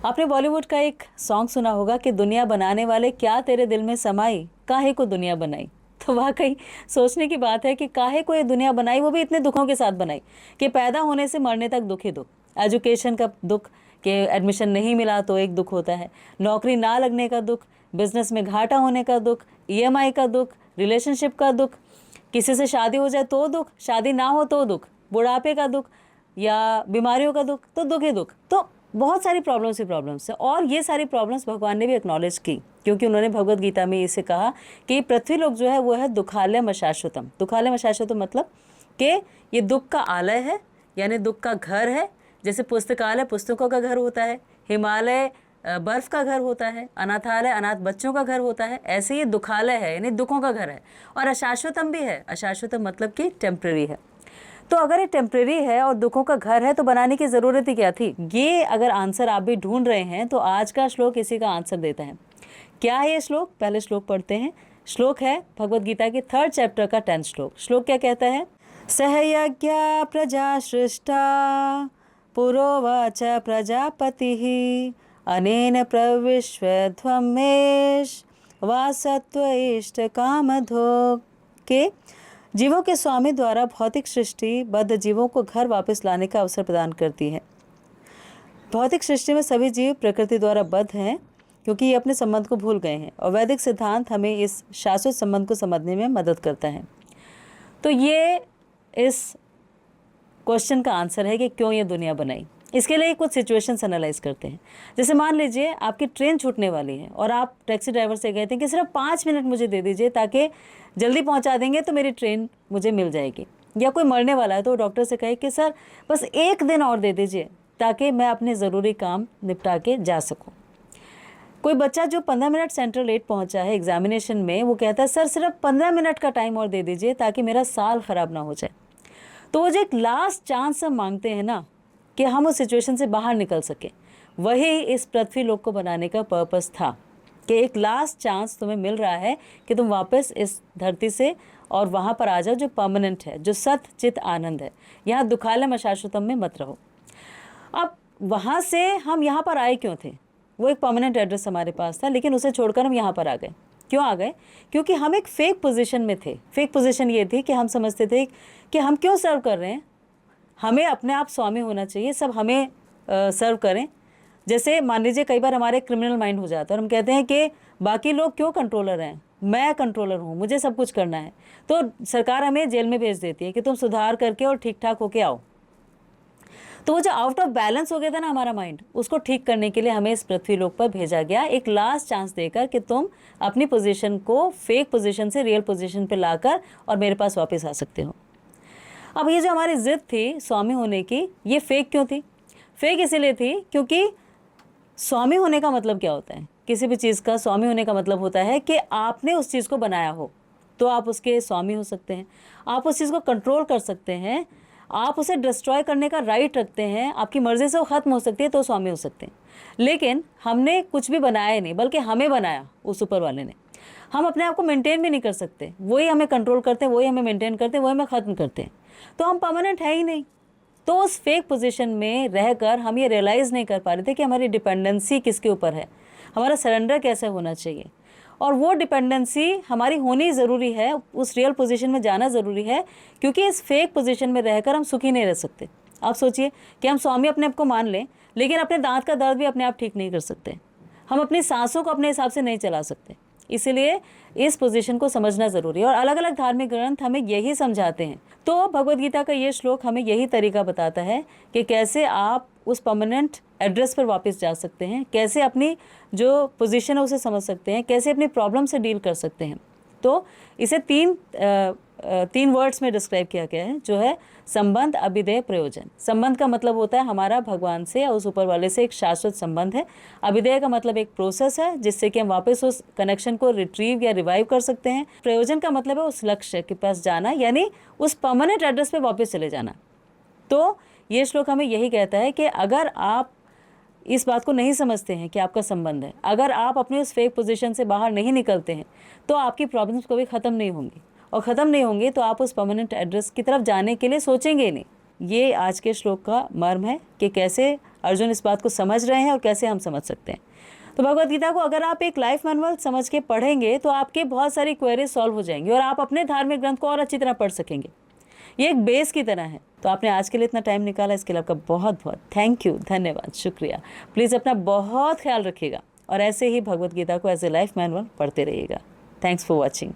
आपने बॉलीवुड का एक सॉन्ग सुना होगा कि दुनिया बनाने वाले क्या तेरे दिल में समाई, काहे को दुनिया बनाई। तो वाकई सोचने की बात है कि काहे को ये दुनिया बनाई, वो भी इतने दुखों के साथ बनाई कि पैदा होने से मरने तक दुख ही दुख। एजुकेशन का दुख कि एडमिशन नहीं मिला तो एक दुख होता है, नौकरी ना लगने का दुख, बिजनेस में घाटा होने का दुख, ईएमआई का दुख, रिलेशनशिप का दुख, किसी से शादी हो जाए तो दुख, शादी ना हो तो दुख, बुढ़ापे का दुख या बीमारियों का दुख, तो दुख ही दुख। तो बहुत सारी प्रॉब्लम्स है और ये सारी प्रॉब्लम्स भगवान ने भी एक्नॉलेज की, क्योंकि उन्होंने भगवत गीता में इसे कहा कि पृथ्वी लोक जो है वो है दुखालयम अशाश्वतम। दुखालयम अशाश्वतम मतलब कि ये दुख का आलय है, यानी दुख का घर है। जैसे पुस्तकालय पुस्तकों का घर होता है, हिमालय बर्फ का घर होता है, अनाथालय अनाथ बच्चों का घर होता है, ऐसे ये दुखालय है यानी दुखों का घर है। और अशाश्वतम भी है, अशाश्वतम मतलब कि टेम्परेरी है। तो अगर ये टेम्परेरी है और दुखों का घर है तो बनाने की ज़रूरत ही क्या थी। ये अगर आंसर आप भी ढूंढ रहे हैं तो आज का श्लोक इसी का आंसर देता है। क्या है ये श्लोक, पहले श्लोक पढ़ते हैं। श्लोक है भगवत गीता के 3rd चैप्टर का 10th श्लोक। श्लोक क्या कहता है? सहयज्ञ प्रजा सृष्टा पुरोवाच प्रजापतिः अनेन प्रविश्वध्वमेश वासत्व इष्ट कामधो। के जीवों के स्वामी द्वारा भौतिक सृष्टि बद्ध जीवों को घर वापस लाने का अवसर प्रदान करती है। भौतिक सृष्टि में सभी जीव प्रकृति द्वारा बद्ध हैं क्योंकि ये अपने संबंध को भूल गए हैं और वैदिक सिद्धांत हमें इस शाश्वत संबंध को समझने में मदद करता है। तो ये इस क्वेश्चन का आंसर है कि क्यों ये दुनिया बनाई। इसके लिए कुछ सिचुएशंस एनालाइज करते हैं। जैसे मान लीजिए आपकी ट्रेन छूटने वाली है और आप टैक्सी ड्राइवर से कहते हैं कि सिर्फ 5 मिनट मुझे दे दीजिए ताकि जल्दी पहुंचा देंगे तो मेरी ट्रेन मुझे मिल जाएगी। या कोई मरने वाला है तो डॉक्टर से कहे कि सर बस 1 दिन और दे दीजिए ताकि मैं अपने ज़रूरी काम निपटा के जा सकूँ। कोई बच्चा जो 15 मिनट सेंट्रल लेट पहुंचा है एग्जामिनेशन में, वो कहता है सर सिर्फ 15 मिनट का टाइम और दे दीजिए ताकि मेरा साल ख़राब ना हो जाए। तो वो जो एक लास्ट चांस हम मांगते हैं ना कि हम उस सिचुएशन से बाहर निकल सकें, वही इस पृथ्वी लोक को बनाने का पर्पस था कि एक लास्ट चांस तुम्हें मिल रहा है कि तुम वापस इस धरती से और वहाँ पर आ जाओ जो परमानेंट है, जो सत चित आनंद है। यहाँ दुखालयम अशाश्वतम में मत रहो। अब वहाँ से हम यहाँ पर आए क्यों थे? वो एक परमानेंट एड्रेस हमारे पास था, लेकिन उसे छोड़कर हम यहाँ पर आ गए। क्यों आ गए? क्योंकि हम एक फेक पोजीशन में थे। फेक पोजीशन ये थी कि हम समझते थे कि हम क्यों सर्व कर रहे हैं, हमें अपने आप स्वामी होना चाहिए, सब हमें सर्व करें। जैसे मान लीजिए कई बार हमारे क्रिमिनल माइंड हो जाता है और हम कहते हैं कि बाकी लोग क्यों कंट्रोलर हैं, मैं कंट्रोलर हूँ, मुझे सब कुछ करना है। तो सरकार हमें जेल में भेज देती है कि तुम सुधार करके और ठीक ठाक होके आओ। तो वो जो आउट ऑफ बैलेंस हो गया था ना हमारा माइंड, उसको ठीक करने के लिए हमें इस पृथ्वी लोक पर भेजा गया, एक लास्ट चांस देकर कि तुम अपनी पोजीशन को फेक पोजीशन से रियल पोजीशन पे लाकर और मेरे पास वापस आ सकते हो। अब ये जो हमारी जिद थी स्वामी होने की, ये फेक क्यों थी? फेक इसीलिए थी क्योंकि स्वामी होने का मतलब क्या होता है? किसी भी चीज़ का स्वामी होने का मतलब होता है कि आपने उस चीज़ को बनाया हो तो आप उसके स्वामी हो सकते हैं, आप उस चीज़ को कंट्रोल कर सकते हैं, आप उसे डिस्ट्रॉय करने का राइट रखते हैं, आपकी मर्ज़ी से वो ख़त्म हो सकती है तो स्वामी हो सकते हैं। लेकिन हमने कुछ भी बनाया नहीं, बल्कि हमें बनाया उस ऊपर वाले ने। हम अपने आप को मेंटेन भी नहीं कर सकते, वही हमें कंट्रोल करते हैं, वही हमें मेंटेन करते हैं, वही हमें ख़त्म करते हैं। तो हम परमानेंट है ही नहीं। तो उस फेक पोजीशन में रहकर हम ये रियलाइज़ नहीं कर पा रहे थे कि हमारी डिपेंडेंसी किसके ऊपर है, हमारा सरेंडर कैसे होना चाहिए। और वो डिपेंडेंसी हमारी होनी ज़रूरी है, उस रियल पोजीशन में जाना ज़रूरी है, क्योंकि इस फेक पोजीशन में रहकर हम सुखी नहीं रह सकते। आप सोचिए कि हम स्वामी अपने आप को मान लें, लेकिन अपने दांत का दर्द भी अपने आप ठीक नहीं कर सकते, हम अपनी सांसों को अपने हिसाब से नहीं चला सकते। इसीलिए इस पोजीशन को समझना ज़रूरी है और अलग अलग धार्मिक ग्रंथ हमें यही समझाते हैं। तो भगवद गीता का ये श्लोक हमें यही तरीका बताता है कि कैसे आप उस परमानेंट एड्रेस पर वापस जा सकते हैं, कैसे अपनी जो पोजीशन है उसे समझ सकते हैं, कैसे अपनी प्रॉब्लम से डील कर सकते हैं। तो इसे तीन वर्ड्स में डिस्क्राइब किया गया है, जो है संबंध, अभिधेय, प्रयोजन। संबंध का मतलब होता है हमारा भगवान से या उस ऊपर वाले से एक शाश्वत संबंध है। अभिधेय का मतलब एक प्रोसेस है जिससे कि हम वापस उस कनेक्शन को रिट्रीव या रिवाइव कर सकते हैं। प्रयोजन का मतलब है उस लक्ष्य के पास जाना, यानी उस परमानेंट एड्रेस पे वापस चले जाना। तो ये श्लोक हमें यही कहता है कि अगर आप इस बात को नहीं समझते हैं कि आपका संबंध है, अगर आप अपने उस फेक पोजीशन से बाहर नहीं निकलते हैं, तो आपकी प्रॉब्लम्स कभी ख़त्म नहीं होंगी, और ख़त्म नहीं होंगे तो आप उस परमानेंट एड्रेस की तरफ जाने के लिए सोचेंगे ही नहीं। ये आज के श्लोक का मर्म है कि कैसे अर्जुन इस बात को समझ रहे हैं और कैसे हम समझ सकते हैं। तो भगवत गीता को अगर आप एक लाइफ मैनुअल समझ के पढ़ेंगे तो आपके बहुत सारी क्वेरीज सॉल्व हो जाएंगी और आप अपने धार्मिक ग्रंथ को और अच्छी तरह पढ़ सकेंगे। ये एक बेस की तरह है। तो आपने आज के लिए इतना टाइम निकाला, इसके लिए आपका बहुत बहुत थैंक यू, धन्यवाद, शुक्रिया। प्लीज़ अपना बहुत ख्याल रखिएगा और ऐसे ही भगवत गीता को एज ए लाइफ मैनुअल पढ़ते रहिएगा। Thanks for watching.